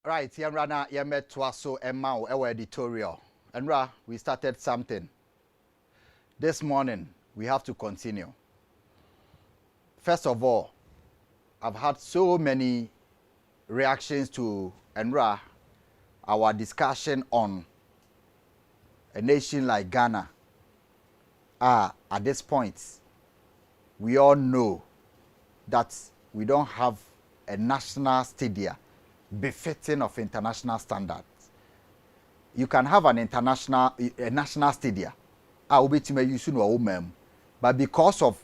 Right, Yamrana Yametwaso Emao, our editorial. And we started something. This morning, we have to continue. First of all, I've had so many reactions to Enra, our discussion on a nation like Ghana. At this point, we all know that we don't have a national stadium befitting of international standards. You can have a national stadium. But because of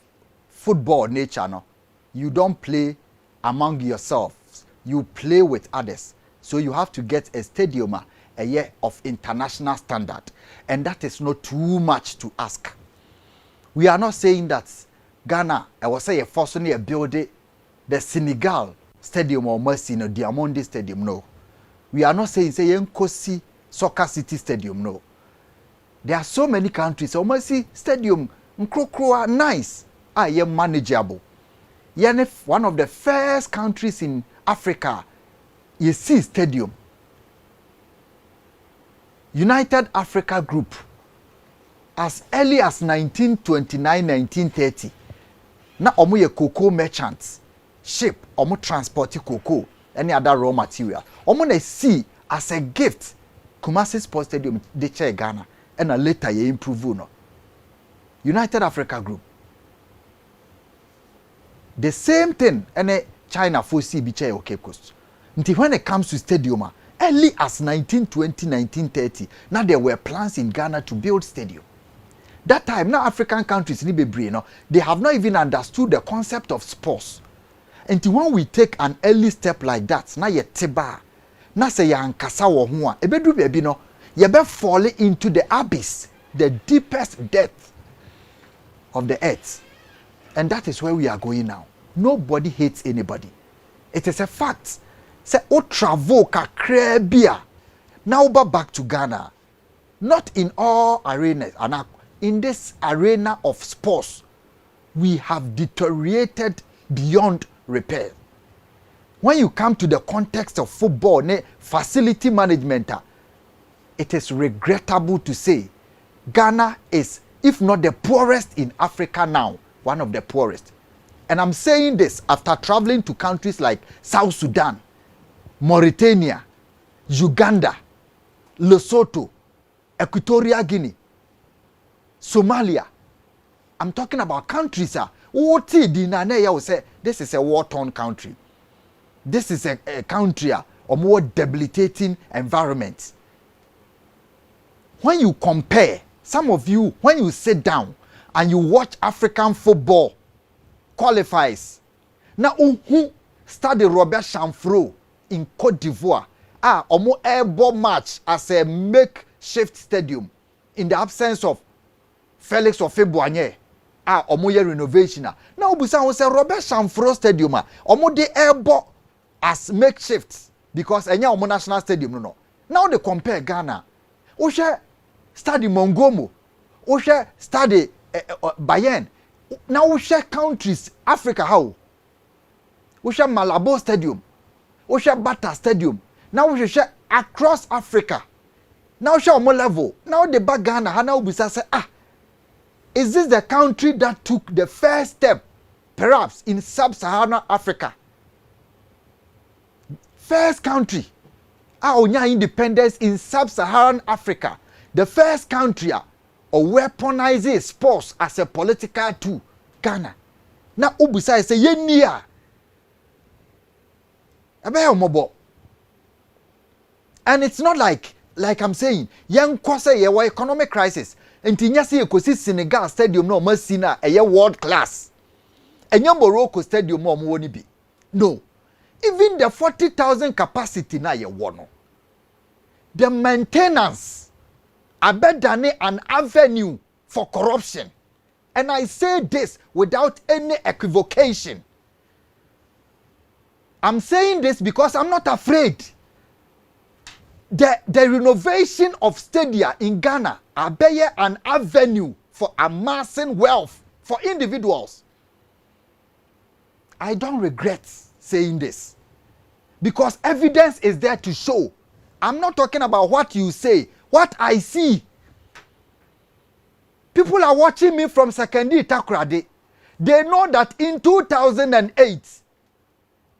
football nature, no, you don't play among yourselves. You play with others. So you have to get a stadium a year of international standard. And that is not too much to ask. We are not saying that Ghana, I was saying, forcing a building the Senegal Stadium or Mercy, no, Diamondi Stadium, no. We are not saying, say, Nkosi Soccer City Stadium, no. There are so many countries, Mercy Stadium, Nkrokro, nice, manageable. One of the first countries in Africa, you see stadium. United Africa Group, as early as 1929, 1930, na omo ye cocoa merchants, ship, omo transporti cocoa, any other raw material. Omo na see as a gift, Kumasi Sports Stadium, de che Ghana, and later ye improve no. United Africa Group. The same thing, and China for see biche o Cape Coast. Until when it comes to stadium, early as 1920, 1930, now there were plans in Ghana to build stadium. That time, now African countries, they have not even understood the concept of sports. Until when we take an early step like that, now you teba, now say ya ankasa wo ho a, ebedu baby no, you be falling into the abyss, the deepest depth of the earth. And that is where we are going now. Nobody hates anybody. It is a fact. Say o travel kakra bia. Now back to Ghana. Not in all arenas. In this arena of sports, we have deteriorated beyond repair. When you come to the context of football, facility management, it is regrettable to say Ghana is, if not the poorest in Africa now, one of the poorest. And I'm saying this after traveling to countries like South Sudan, Mauritania, Uganda, Lesotho, Equatorial Guinea, Somalia. I'm talking about countries. This is a war-torn country. This is a country a more debilitating environment. When you compare, some of you, when you sit down and you watch African football qualifiers, now who study Robert Chamfro in Cote d'Ivoire, omo airball match as a makeshift stadium in the absence of Felix Ofebuanye, omo ye renovation. Now obusa won say Robert Chamfro stadium omo de airball as makeshift because enya omo national stadium no. Now they compare Ghana. O share study Mongomo, o share study Bayern. Now we share countries, Africa how? We share Malabo Stadium. We share Bata Stadium. Now we share across Africa. Now we share more level. Now the back Ghana, now we say, is this the country that took the first step, perhaps in sub-Saharan Africa? First country, onya independence in sub-Saharan Africa. The first country or weaponizes sports as a political tool, Ghana. Now Ubusa say yenia. And it's not like I'm saying, young kwase ye economic crisis. Enti nya se ekosi Senegal stadium no masina eye world class. Enya Morocco stadium no mo ni bi. No. Even the 40,000 capacity na ye wono. The maintenance abedane an avenue for corruption. And I say this without any equivocation. I'm saying this because I'm not afraid. The renovation of stadia in Ghana abeye an avenue for amassing wealth for individuals. I don't regret saying this. Because evidence is there to show. I'm not talking about what you say, what I see. People are watching me from Secondary Takoradi. They know that in 2008,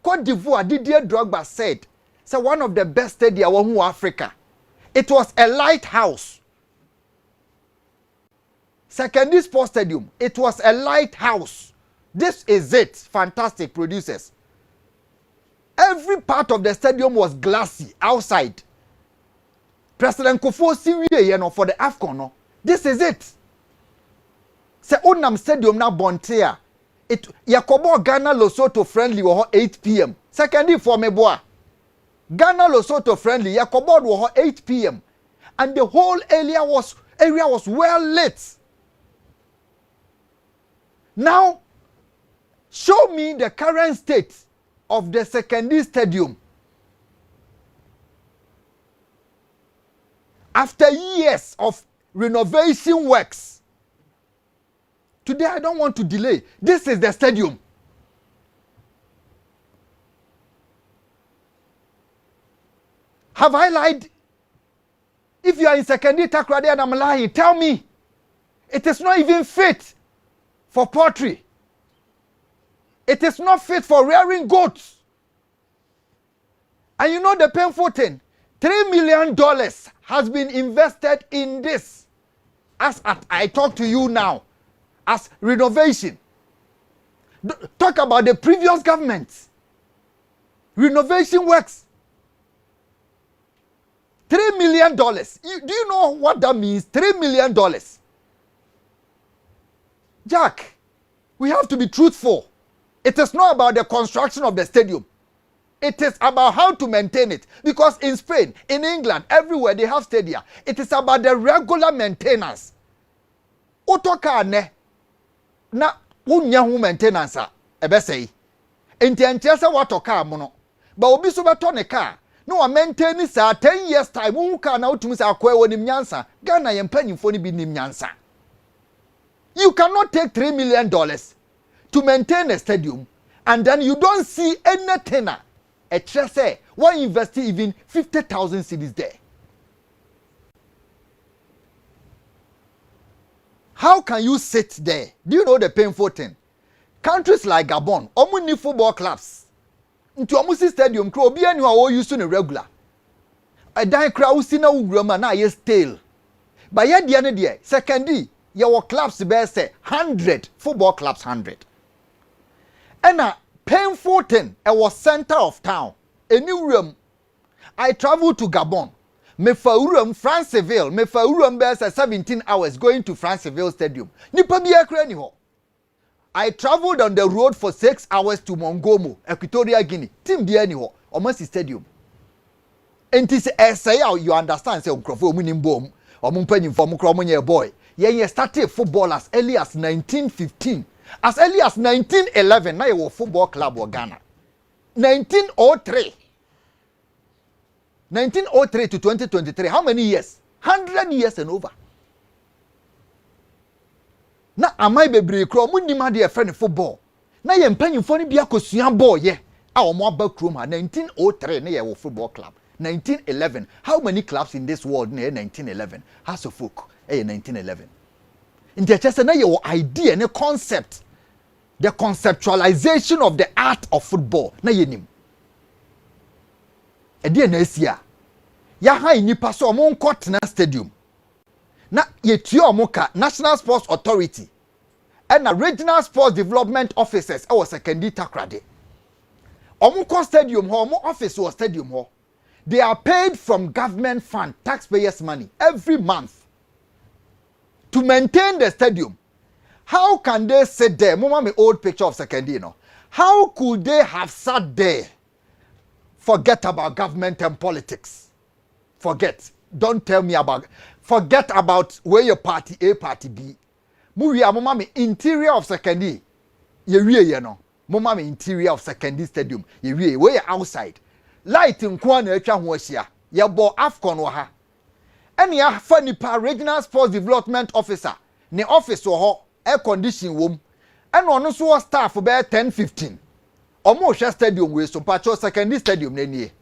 Cote d'Ivoire, Didier Drogba said, so one of the best stadiums in Africa. It was a lighthouse. Secondary Sports Stadium, it was a lighthouse. This is it. Fantastic producers. Every part of the stadium was glassy outside. President Kufuor Syria for the AFCON. No? This is it. Se Onam Stadium na Bontea. It Yakobo Ghana Lesotho friendly 8 p.m. Secondly for Meboa. Ghana Lesotho friendly Yakobo 8 p.m. And the whole area was well lit. Now, show me the current state of the Secondary Stadium. After years of renovation works. Today I don't want to delay. This is the stadium. Have I lied? If you are in Secondary Takoradi and I'm lying, tell me. It is not even fit for poultry. It is not fit for rearing goats. And you know the painful thing? $3 million has been invested in this. As I talk to you now, as renovation. Talk about the previous government. Renovation works. $3 million. Do you know what that means? $3 million. Jack, we have to be truthful. It is not about the construction of the stadium. It is about how to maintain it. Because in Spain, in England, everywhere they have stadia. It is about the regular maintenance. Otoka ne na wunya hu maintenance a ebe sei. Enti enchese watoka mono. Ba obi so beto ne car. No wa maintain sa 10 years time wu car na utumi sa akwa woni nyansa. Ghana yempanyimfo ni bi nim nyansa. You cannot take $3 million to maintain a stadium and then you don't see anything. A say why invest even 50,000 cedis there? How can you sit there? Do you know the painful thing? Countries like Gabon, omu ni football clubs. Into omu si stadium kro obi anu a use no regular. A dan kra usi na ugurama na ye stale. Ba ye dia ne dia secondary your clubs be say 100 football clubs 100. And a painful thing, it was center of town. A new room. I traveled to Gabon. Me faurum Franceville. Me faurum be say 17 hours going to Franceville Stadium. Nipa bi akra ni ho. I traveled on the road for 6 hours to Mongomo, Equatorial Guinea. Team bi ani ho. Almost stadium. Enti say you understand say nkrofo omu nimbom. Omu mpanyimfo omu kro omu boy. Ye started football as early as 1915. As early as 1911, now you were football club of Ghana. 1903. 1903 to 2023. How many years? 100 years and over. Now, am I be break? Munni ma de friend football. Now you mpanyimfo ni bia kosua ball ye. A omo back room 1903 na you football club. 1911. How many clubs in this world na 1911? House of Folk. 1911. In the chest na your idea and concept, the conceptualization of the art of football na yenim. Edi na esia. Ya ha nipa so omo nkot na stadium. Na yetua omo ka National Sports Authority and na Regional Sports Development Officers our Secondary Takoradi. Omo ko stadium ho, omo office or stadium ho. They are paid from government fund, taxpayers' money every month. To maintain the stadium. How can they sit there? Mama, my old picture of Secondary, no. How could they have sat there? Forget about government and politics. Forget. Don't tell me about. Forget about where your party A, party B. Movie, mama, me interior of Secondary. You know. Mama, me interior of Secondary Stadium. You where you outside. Light in corner, you bo AFCON waha. And ya funny pa Regional Sports Development Officer. Ne office wo ho air condition wom. And ono so staff be 10-15. omo hwe stadium we so pacho secondary stadium na nie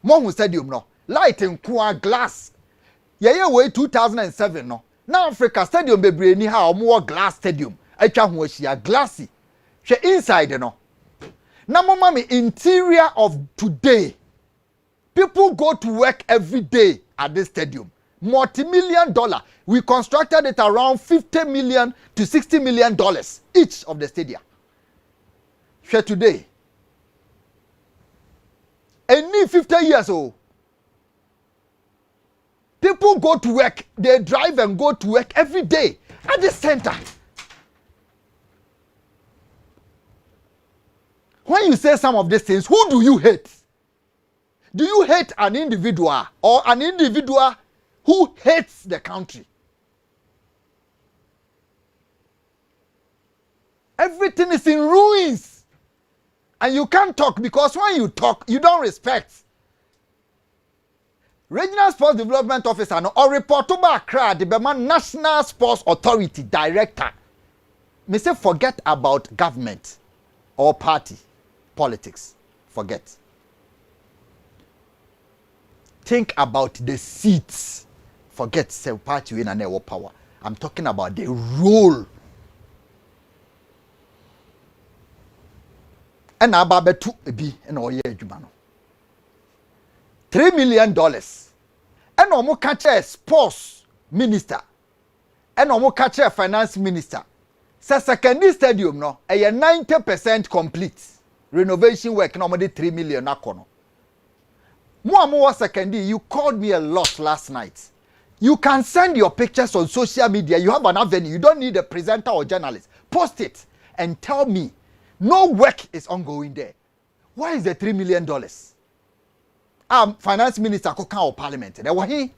mo hu stadium no light nko glass ye we 2007 no na Africa stadium bebre ni ha omo glass stadium atwa ho ahia glassy hwe inside no na mo mama interior of today people go to work every day at this stadium multi-million dollar. We constructed it around 50 million to 60 million dollars each of the stadia. Share today. Any 50 years old. People go to work, they drive and go to work every day at the center. When you say some of these things, who do you hate? Do you hate an individual or an individual who hates the country? Everything is in ruins. And you can't talk because when you talk, you don't respect. Regional Sports Development Officer or report to Accra, the Bema National Sports Authority Director. Me say forget about government or party politics. Forget. Think about the seats. Forget say party in and power. I'm talking about the role. And ababe to be in oye jumano. $3 million. And omo catch sports minister. And omo catch finance minister. Say secondary stadium no, a 90% complete. Renovation work no more 3 million akono. More secondary, you called me a lot last night. You can send your pictures on social media. You have an avenue. You don't need a presenter or journalist. Post it and tell me no work is ongoing there. Why is the $3 million? Finance minister kokan or parliament. There were he.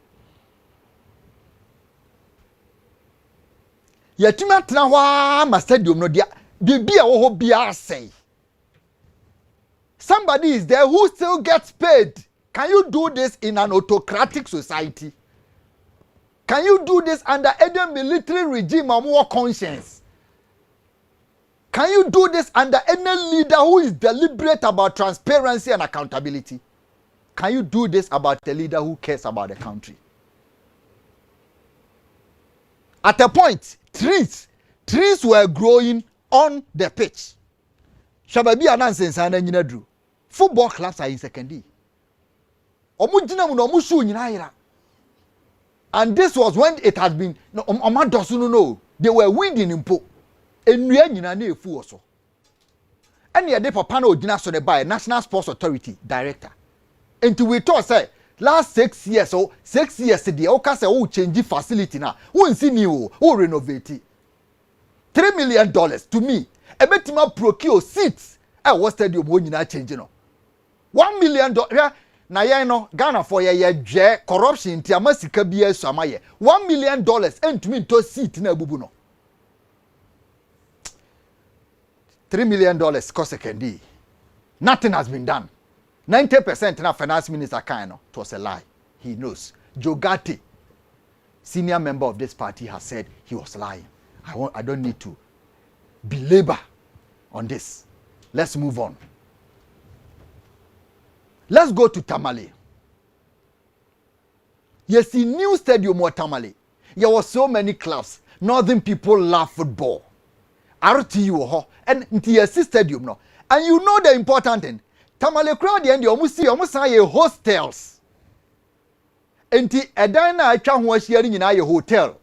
Yatima tnawa ma stadium no dia. Bibi a wo bia say. Somebody is there who still gets paid. Can you do this in an autocratic society? Can you do this under any military regime or more conscience? Can you do this under any leader who is deliberate about transparency and accountability? Can you do this about a leader who cares about the country? At a point, trees were growing on the pitch. Shababi anansense ana nyina dru. Football clubs are in secondary. Omujina mu no mushu nyina yira. And this was when it had been no. They were winning in po. Enua nyina na efu oso. And ye dey papa na ogina so ne by National Sports Authority director. Until we thought say last 6 years or 6 years the oka say o change facility na. Who nsi ni o renovate. $3 million to me. Ebetima procure seats. What stadium wo nyina change no. $1 million na ye no Ghana for ye dwe corruption ti amasika bia su amaye $1 million entumi to seat na abubu no. $3 million cost secondary. Nothing has been done. 90% na finance minister kind no, it was a lie. He knows. Jogati, senior member of this party, has said he was lying. I don't need to belabor on this. Let's move on. Let's go to Tamale. Yes, in new stadium or Tamale. There were so many clubs. Northern people love football. RTU and TSC stadium no. And you know the important thing. Tamale crowd and the almost say hostels. Enti edana atwa ho ahia nyina ye hotel.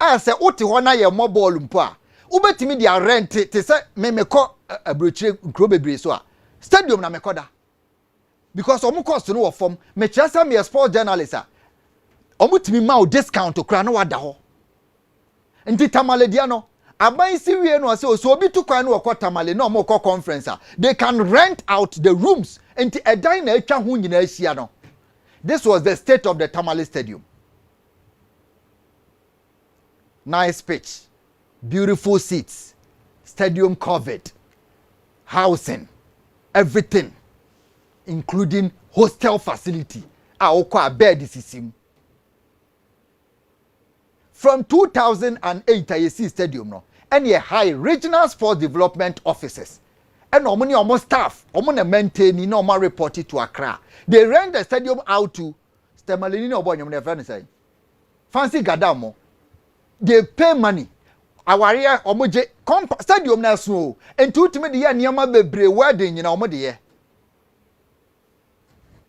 A se wote ho na ye mobile mpo a. Ubetimi dia rent te se memeko abrochire nkro bebre so a. Stadium na mekoda. Because omu cost no form me chesa me sport journalist a. Omu timi ma o discount okra na wada ho. Enti Tamale dia no aban siwie no say so obi to kwan no okọ Tamale no mo okọ conference a. They can rent out the rooms enti edan na atwa ho nyina ahia no. This was the state of the Tamale Stadium. Nice pitch, beautiful seats, stadium covered, housing, everything, including hostel facility. A bed system. From 2008, I see stadium no, and a high regional sports development officers, and almost staff, maintaining no more reported to Accra. They rent the stadium out to Stemalini or Bonham, their friend say. Fancy Gadamo. They pay money. Awaria omoje stadium na so and to ultimately year niama bebre wedding in omo de.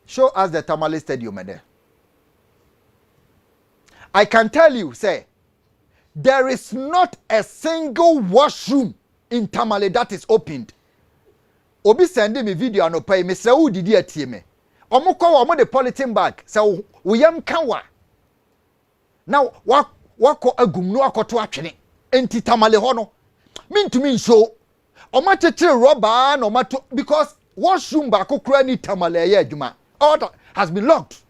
Show us the Tamale Stadium there. I can tell you, say, there is not a single washroom in Tamale that is opened. Obi send me video and pay me say who did it me. Omo kwa omo the polythene bag. So we am kanwa. Now wako agum no akoto atwene. Enti Tamale hono. Mean to mean so. Oma cheche rubber no matter because washroom ba kokura ni Tamale ye adwuma. All that has been locked.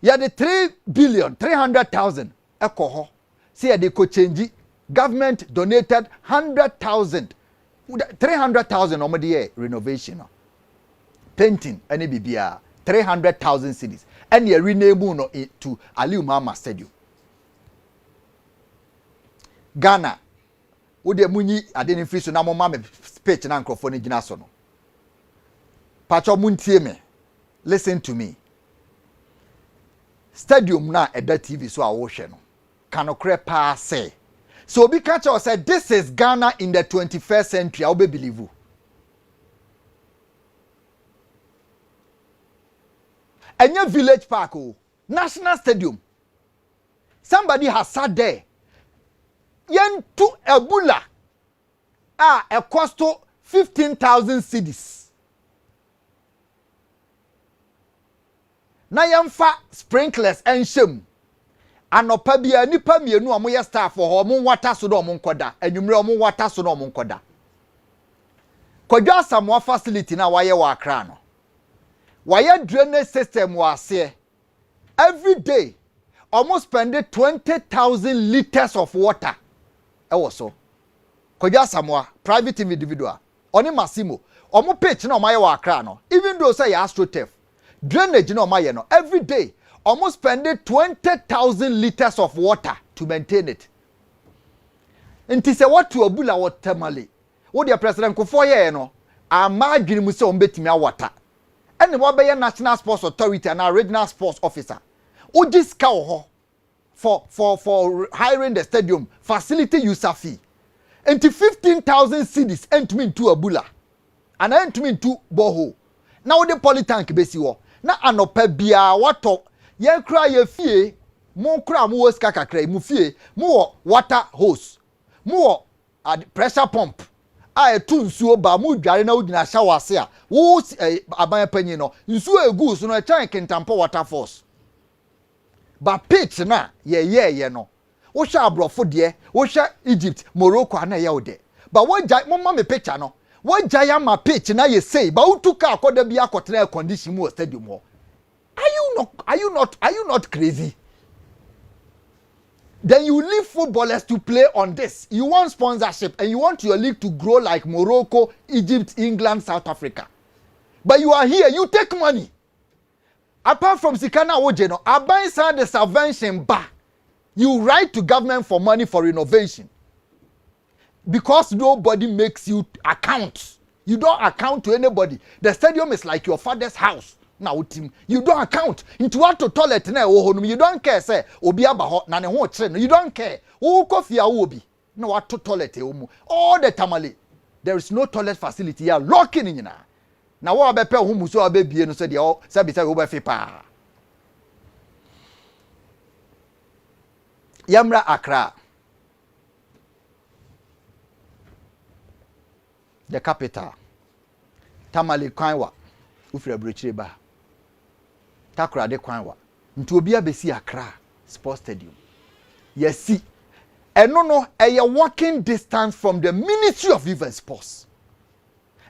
Yeah, the 3,300,000 ekoho. See, they could change. Government donated 100,000, 300,000 on the renovation, painting, and BBR 300,000 cities, and you rename to Aliu Mama Stadium. Ghana, would the muni identify so now mama speech and microphone ginasono. Pacho muntieme, listen to me. Stadium na eda TV so awoshe no. Kanokre pa say. So be catch us say this is Ghana in the 21st century. I will believe you. Enya village park o, national stadium. Somebody has sat there. Yen to Ebola. A cost 15,000 cedis. Na yamfa sprinklers and shame. Anopa bia nipa mienu amoye staff for ho mo wata so do mo nkoda anwumre mo wata so do mo nkoda kwadwa samoa facility na waye wa Accra no waye drainage system wase every day almost spend 20,000 liters of water ewo so kwadwa samoa private individual oni Massimo omo pitch na omaye wa Accra no even though say astroturf drainage no omaye no every day almost spending 20,000 liters of water to maintain it. And to say what to Obula or Tamale. What the president could for ye no, a margin muso betting water. And what by a National Sports Authority and our regional sports officer. Who this cow for hiring the stadium facility user fee. And to 15,000 cities ent me to Obula. And ent me to Boho. Now the polytank besi wo. Na anope bia wato. Yen kra ye fie mo kra mo ska kakra mu fie mo water hose mo pressure pump a etu nsuo ba mo dware na odina shower se a wo aban panyin no nsuo egu so no chan kentampo water force ba pitch na ye no wo hwa abrofo de wo hwa Egypt Morocco na ye wo de ba wo jai mo ma me picture no wo jai ama pitch na ye sei ba utuka akoda bi akotra air condition mo stadium ho. Are you not crazy? Then you leave footballers to play on this. You want sponsorship and you want your league to grow like Morocco, Egypt, England, South Africa. But you are here, you take money. Apart from Sikana Ojeno, Abai said the subvention back. You write to government for money for renovation. Because nobody makes you account. You don't account to anybody. The stadium is like your father's house. Now team you don't account into what to toilet na you don't care say obi aba ho na ne ho kire you don't care wo coffee a wo bi na what to toilet all the Tamale there is no toilet facility here locking in na wo abepe ho muso abebie no so de o say be say wo be fe pa Yamra Accra the capital Tamale kwanwa ufira brochire ba Takra de kwanwa nti obi abesi Accra Sports Stadium yesi eno no eye walking distance from the Ministry of Youth and Sports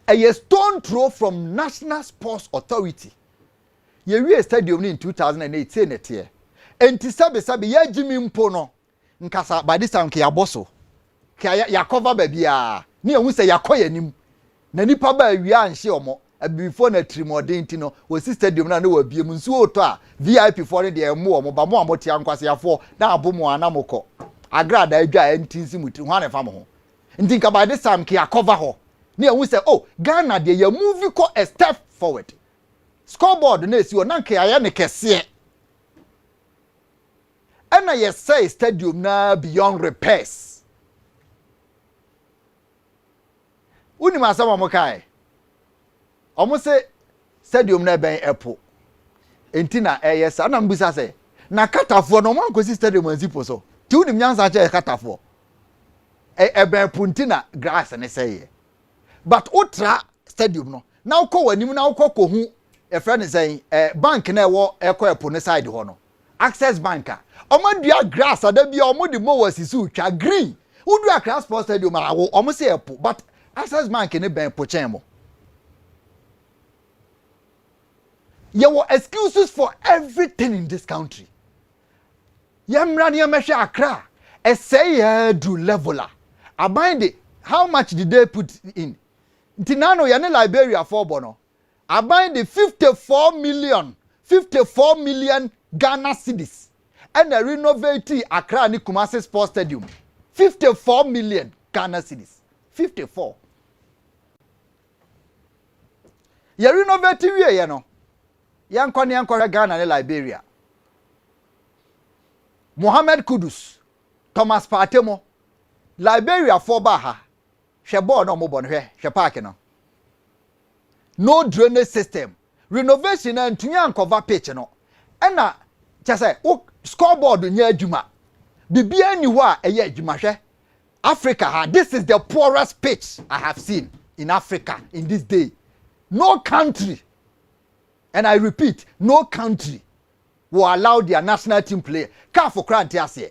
eye stone throw from National Sports Authority ye wie stadium in 2018 netie enti sabe ye jimi mpo no nkasa by this time ke yaboso ke ya cover ba bia ne ehun se yakoya nim na nipa ba awia anhye omo before na trimodin ti no wo stadium na wa biem nsu oto a VIP for de emu omo ba mo amotia nkwase afo na abomo anamoko agrada adwa entinsi muti ho anefa mo ho Nti nka by this time ki cover ho. Ne ehun say oh Ghana dey ya movie ko a step forward. Scoreboard na esi o na nka ya ne kese. And I say stadium na beyond repairs. Uni masama mo kai. Omo say stadium na ben airport. Enti na yes ana mbisa say na katafo no man kwesi stadium anzipo so. Ti uni nyansa che katafo. Ben puntina grass ne say. But utra stadium no. Na ukọ wanim na ukọ kohu e friend say bank na ewo ekọ airport ne side ho no. Access banker. Omadua grass adabia omodi mo wasisu twa green. Udu akra sports stadium awo omo say airport but access bank ne ben pochen mo. There were excuses for everything in this country. Yamrani yamesha Accra. Say do leveler. Abinde, how much did they put in? Tinano yane Liberia for bono. Abinde 54 million Ghana cedis. And a renovate Accra ni Kumasi Sports Stadium. 54 million Ghana cedis. 54. Ya renovate we you know. Yankwa Ghana and Liberia. Mohamed Kudus, Thomas Partemo, Liberia for Baha, Shebo no mobon here, Shepake no. No drainage system. Renovation and Tunyan cover pitch no. And na just say, scoreboard near Juma. Bibia niwa eye Juma she. Africa, this is the poorest pitch I have seen in Africa in this day. No country. And I repeat, no country will allow their national team player. Can't for cranty as ye.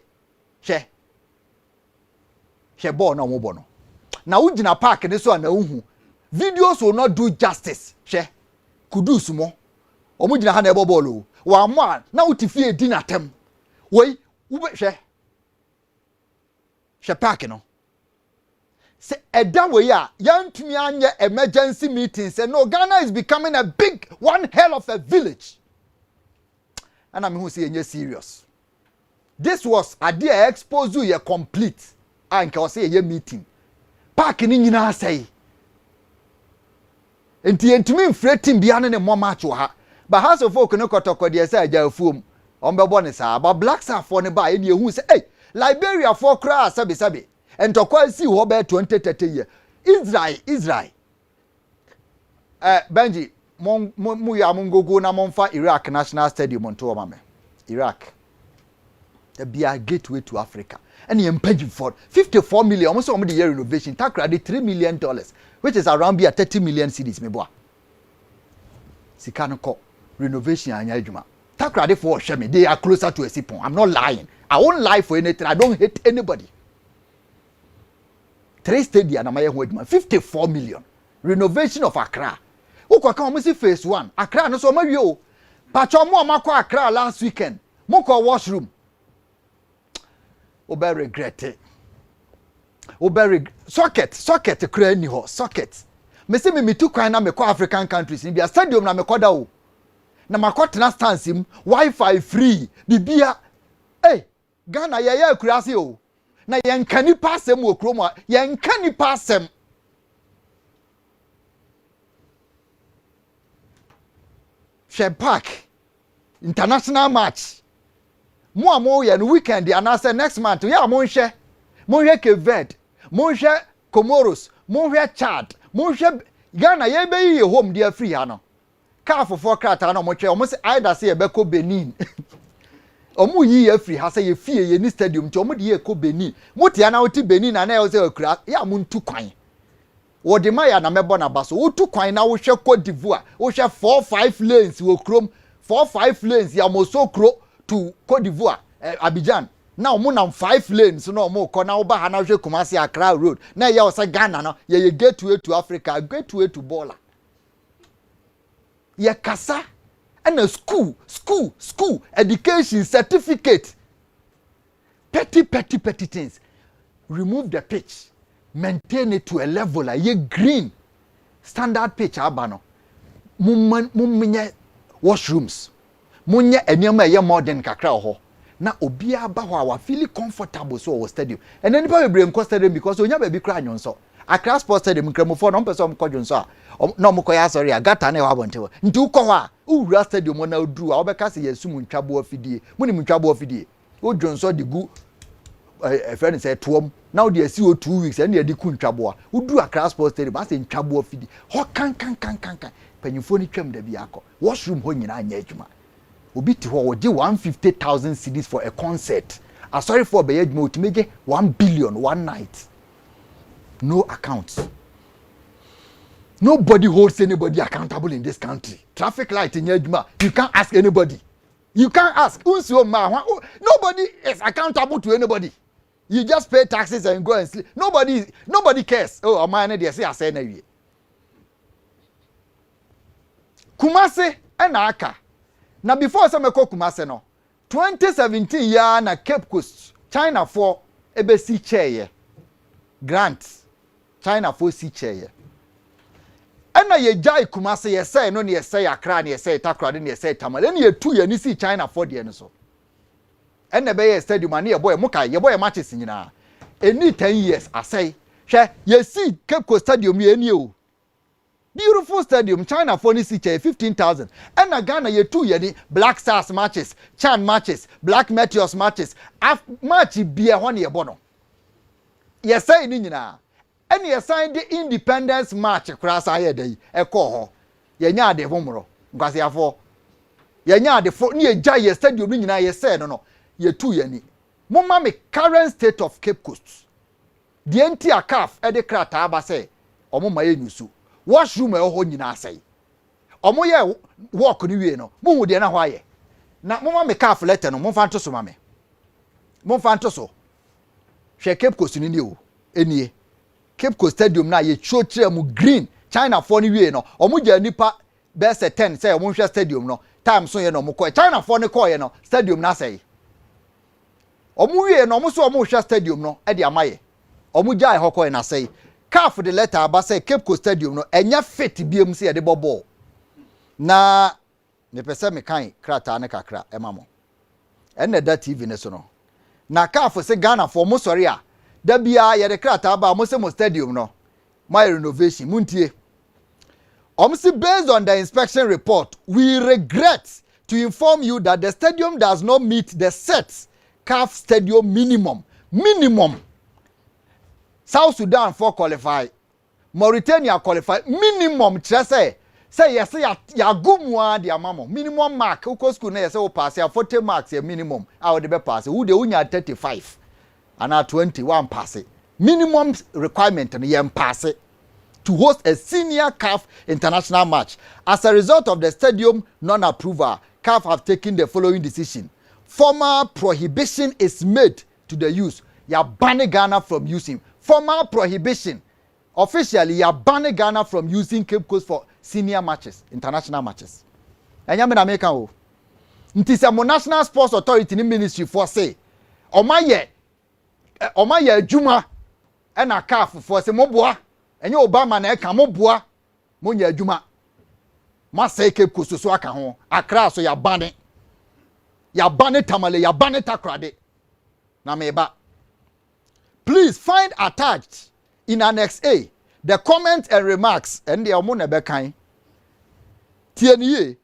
She born no mobono. Now ujina park this one na uhu. Videos will not do justice. She Kudus mo. Omujina ha na ebo bolo. Wa mo na utifie din atem. Wei ube she park no. Say eda we ya yantumi anye emergency meeting say no Ghana is becoming a big one hell of a village. And I'm who say you're serious. This was a dear expose you complete. And can say a meeting. Parking in your say. And to me fretting beyond any more match or her. But house of folk no kotoko de say ja fum. On be bonus but blacks are for by any who say hey Liberia for cry sabi. And to quite see what about 2030 year. Israel. Benji, Mungo na monfa Iraq National Stadium on tour mame. Iraq. The be a gateway to Africa. And he impeded for 54 million, almost on the year renovation. Tack credit $3 million, which is around be a 30 million cedis me boy. Sikano ko renovation anyajuma. Tack credit for Shemi. They are closer to a sipon. I'm not lying. I won't lie for anything. I don't hate anybody. 3 stadium na maye ho 54 million. Renovation of Accra. Ukwa kan omusi phase 1. Accra no so mawie o. Pacho mo amakwa Accra last weekend. Moko washroom. Obe regret it. Socket kra ni ho. Socket. Me se me tu kwan na me kwa African countries ni bia stadium na me koda o. Na makotena stance im Wi-Fi free. Bibia. Hey, Ghana ye akurase o. Na yenkani pasem wo kromo yenkani pasem Shed Park international match mo amo ye no weekend and I say next month ya mo nhwe Cape mo nhwe Comoros mo nhwe Chad mo nhwe Ghana ye be yi home dia free ha no car for krata no mo hwe o mo say either say e be ko Benin omu yi ye free ha say ye fie ye ni stadium ti omu de ye ko Benin mutia na oti Benin na na ye say okura ya mu ntu kwan wo de ma ya na mebo na baso wo tu kwan na wo hwe Cote d'Ivoire wo hwe 4-5 lanes wo krom 4-5 lanes ya mo so kro to Cote d'Ivoire Abidjan na omu na 5 lanes no omu ko na wo ba ha na hwe Kumasi Accra road na ye o say Ghana no ye gateway to Africa gateway to Bola ye kasa and a school education certificate petty things remove the pitch maintain it to a level like ye green standard pitch abano mummenye washrooms munye enema ye modern kakra ho na obia ba ho a wa feel comfortable so o stadium and then people be nko stadium because onya ba bi kra nyonso Accra Sports Stadium nkramofo no mpese om kodwo nso a no mokoya sorry agata na e wa bonte nti ukọ ho a uwura stadium na oduru a obeka se yesum ntwabo afidie muni ntwabo afidie odwo nso de gu friend say tuom now dey see o 2 weeks and dey di ku ntwabo a udu Accra Sports Stadium ase ntwabo afidie ho kan panyimfo ni twam da bi akọ washroom ho nyina anya adwuma obi ti ho wo dey 150,000 cedis for a concert sorry for be adwuma otimeje 1 billion one night. No accounts. Nobody holds anybody accountable in this country. Traffic light in Yejuma, you can't ask anybody. You can't ask. Nobody is accountable to anybody. You just pay taxes and go and sleep. Nobody cares. Oh, man, they say I say no. Kumase and Aka. Now before some call Kumase no. 2017 year na Cape Coast, China for EBC chair. Grants. China for si chair. And na ye jai Kumase ye say no ye say Accra ye say Takrade ye say Tamale and ye two ye ni see China for the so. And na be stadium and ye boy muka ye boy matches nyina. Any 10 years I say, she ye see Cape Coast Stadium ye ni o. Beautiful stadium China for ni see chair 15,000. And na Ghana ye two ye ni Black Stars matches, Chan matches, Black Meteors matches. Match be one ye bono. Ye say ni nyina. And ye signed the independence march across a day, a call. Ye nya de homro, because ye for ye nya de for near Jay stadium in ye said no, ye two ye ni. Mumma me current state of Cape Coast. The entire calf at the crata abase, or mumma ye nusu. Washroom a hon in say. Or mo ye walk ni no, mumu de na why. Na mumma me calf letter no, monfantoso mame. Monfantoso. She Cape Coast in you, any. Cape Coast Stadium na ye chotre mu green China for ni wie no omo ja nipa best 10 say omo hwe stadium no time so ye no mo ko China for ni ko ye no stadium na say omo wie no omo so omo hwe stadium no e de amaye omo ja ho ko na say CAF the letter aba say Cape Coast Stadium no enya fit biem say ye de bobo na me pese me kan krata ne kakra e mamo enne da TV ne so no na CAF say Ghana for mo sori a da bia ye de krata ba mo se mo stadium no my renovation muntie based on the inspection report we regret to inform you that the stadium does not meet the set CAF stadium minimum South Sudan for qualify Mauritania qualify minimum say yes ya gumwa dia mamo minimum mark uko school na say o pass ya 40 marks ya minimum how de be pass who de unya 35 and 21 pass it. Minimum requirement and yem pass it to host a senior CAF international match. As a result of the stadium non-approval, CAF have taken the following decision. Formal prohibition is made to the use. Ya ban Ghana from using. Formal prohibition. Officially, ya ban Ghana from using Cape Coast for senior matches, international matches. And ya me na make o. Nti se mo National Sports Authority ni ministry for say, Omaye adwuma e na CAF for say mo boa enye Obama na e ka mo boa mo nya adwuma ma say Cape Coast so aka ho Accra so ya bane Tamale ya bane Takrade na meba. Please find attached in Annex A the comments and remarks and the omo na be kan tie niye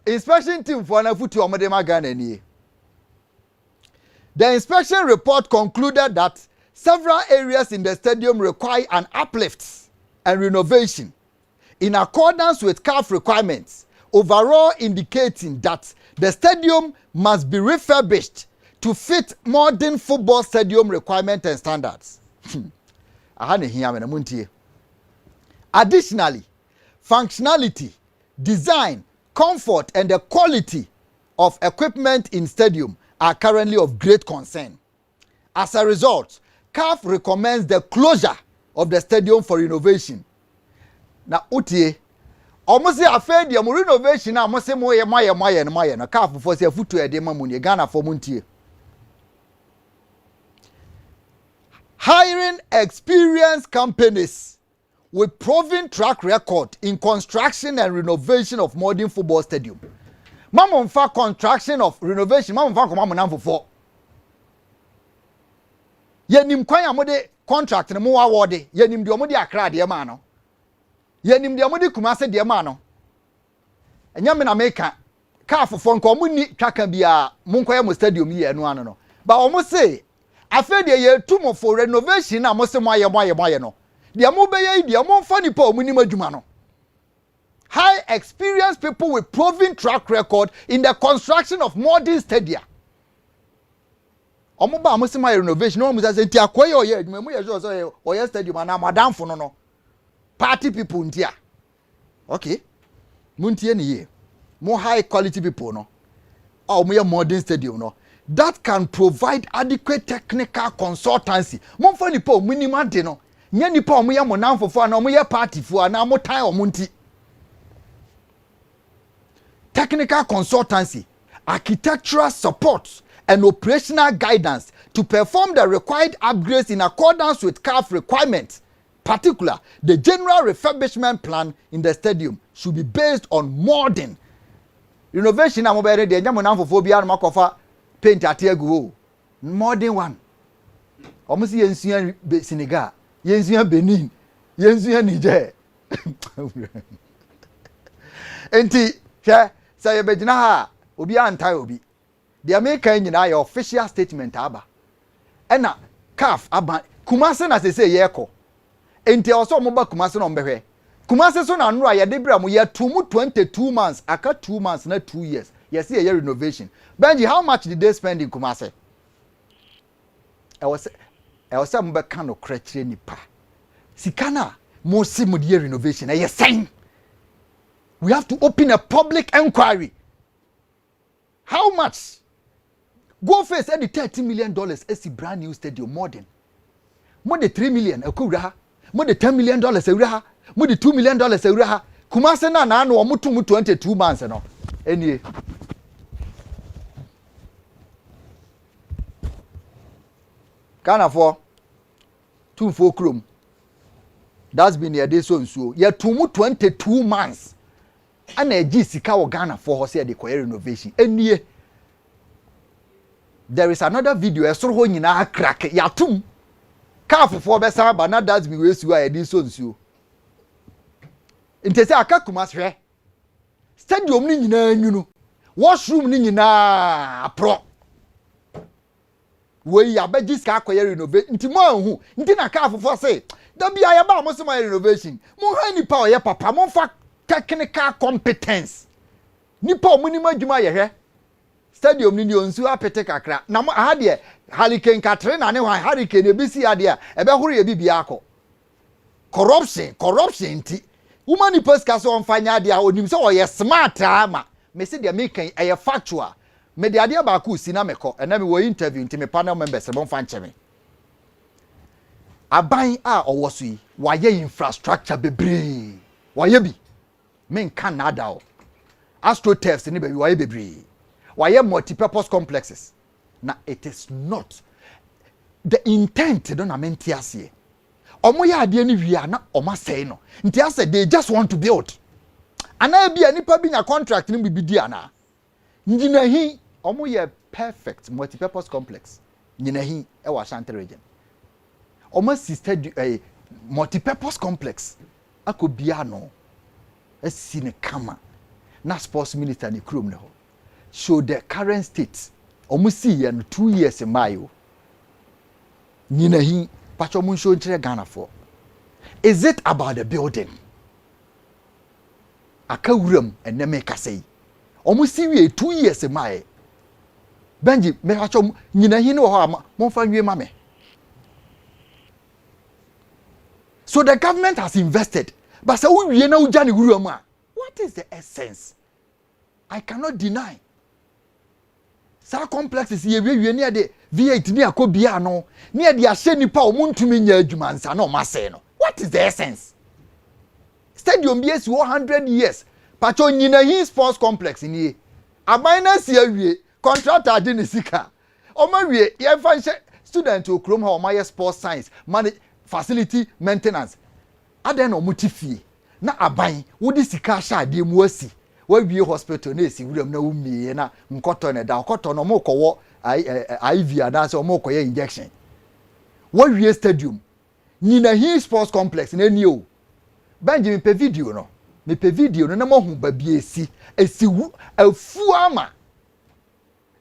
inspection team for na futu omo de magana niye. The inspection report concluded that several areas in the stadium require an uplift and renovation in accordance with CAF requirements, overall indicating that the stadium must be refurbished to fit modern football stadium requirements and standards. Additionally, functionality, design, comfort, and the quality of equipment in stadium are currently of great concern. As a result, CAF recommends the closure of the stadium for renovation. Now, utie, almost a dia mo renovation na mo se mo ye na CAF for say futu e de mamunye Ghana for muntie. Hiring experienced companies with proven track record in construction and renovation of modern football stadium. Mama for construction of renovation, mama for come am for. Ye nim kwan amode contract ne mo award ye nim de omode akra de ma no. Ye nim de omode kumase de ma no. Enya me na meka ka afofo nko mo ni twaka bia mo nkoye mo stadium ye no ano no. Ba omo say afa de ye tumo for renovation na mo se mo aye no. De mo be ye de mo mfa nipa omo ni madwuma no. High experienced people with proven track record in the construction of modern stadia. Omo ba mo se my renovation no mo say nti akoye oye adwuma mo ye so oye stadium na madam fo no party people ntia. Okay. Muntie ni ye. More high quality people no. Or more modern stadium no. That can provide adequate technical consultancy. Mo fa nipa minimum de no. Nya nipa omo ye monam fofo na omo ye party fo na mo tan omo nti. Technical consultancy, architectural support, and operational guidance to perform the required upgrades in accordance with CAF requirements. Particular, the general refurbishment plan in the stadium should be based on modern renovation. I'm over there. I'm for bia na makofa paint atiegu. Modern one. Almost yensuya Senegal, yensuya Benin, yensuya Niger. Enti, say you begina ha obi antai obi. The American nyina your official statement aba. Ena CAF aba Kumase na say yeko. Enti also mo ba Kumase no mbehwe. Kumase so na nro ya debra mo ya 22 months aka 2 months na 2 years. Yes ye renovation. Benji, how much did they spend in Kumase? I was mo be kan no krakire nipa. Sikana mo si mo de renovation. Yes saying. We have to open a public inquiry. How much? Go face at the $30 million as a brand new stadium modern. More than $3 million a kura, more than $10 million a raha, more than $2 million a raha. Kumase na no mutu 22 months no. Anyway. Kana for 2 chrome. That's been your day so and so. Yeah, 22 months. And a G sika wo Ghana for ho say the renovation. Enie. There is another video e soro ho nyina crack yatum. Ka afofo be sa ba na that be we su a edi so nsuo. Ntese aka Kumase hwe. Stadium ni nyina nwunu. Washroom ni nyina pro. We ya be G sika akoye renovation. Nti mo anhu. Nti na ka afofo say, da bia ya ba mo se my renovation. Mo ha nipa o ye papa mo fa technical competence. Nipa omunima djuma ye hwe. Stadium ni onsu apete kakra. Na mo ha de Hurricane Katrina ne hwan hurricane e bisi ade a ebe horo ye bibia akọ. Corruption nti. Woman pascal so onfanya ade a onim se o ye smart ama. Me se de make e factual. Me de ade ba ku si na meko. Na me wo interview nti me panel members bon fa ncheme. Aban a owoso yi wa ye infrastructure bebre. Wa ye bi men Canada o AstroTurfs ni be why bebre why multi-purpose complexes. Now it is not the intent don't amenti ase omo ya ade ni wi ana omo say no nti ase they just want to build ana bia nipa bi nya contract ni bibidi ana nyina hi omo ye perfect multi-purpose complex nyina hi e wa Ashanti region omo sister multi-purpose complex akobia no esine kama na sports minister ni krom ne ho show the current state omusi ye no 2 years mayo nyina hi pacho mun show nchire Ghana for. Is it about the building akawuram enne me kasei omusi we 2 years maye Benji me pacho nyina hi ne ho ama monfa nwie ma me. So the government has invested. But so we na ujani wuram. What is the essence? I cannot deny. Sa complexes ye we near the V8 ni akobia no. Near the ahye nipa omuntumi nya adwuma nsa na o mase no. What is the essence? Stadium BS 100 years. Pacho nyina hi sports complex ni. Aban si awie contractor ade ne sika. O ma wie ye fa nhye student okrom ha o ma ye sports science, manage facility maintenance. Aden no mutifie na aban wodi sika sha ade mu asi we be hospital na esi wuram na wumie na nkoto na da nkoto no mo kowo IV and so mo koye injection we wie stadium nyina hi sports complex na ni o Benjamin pe video no me pe video no na mo hu ba bi esi wu afu ama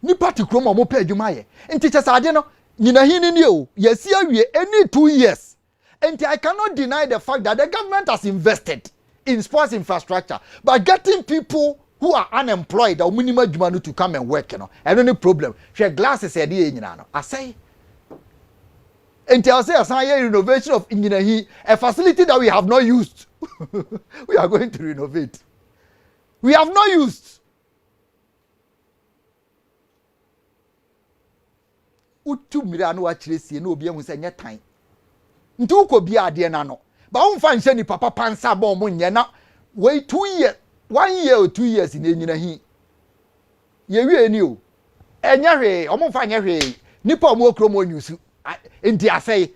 ni party krom mo pe adwuma ye nti che sade no nyina hi ni o yesi awie any 2 years and I cannot deny the fact that the government has invested in sports infrastructure by getting people who are unemployed or minimum adwuma to come and work, you know. And any problem. Share glasses e dey nyina no. I say until I say a renovation of engineering, a facility that we have not used. We are going to renovate. We have not used. Utu mira no actually see no obi ehun say nye tan. Ntu ko bia ade na no. Ba won fa nhyɛ ni papa pansa ba mo nyɛ na wait 2 years 1 year or 2 years in enyina ye wie ni o enya hwe omo fa nya hwe nipa omo okromo nyusu enti asai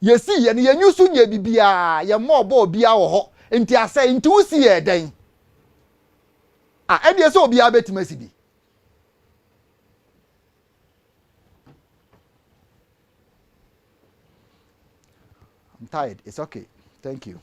yesi ye ne nyusu nya bibia ye mo obo bia wo ho enti asai enti usi ye den ede so bia betimasi bi I'm tired. It's okay. Thank you.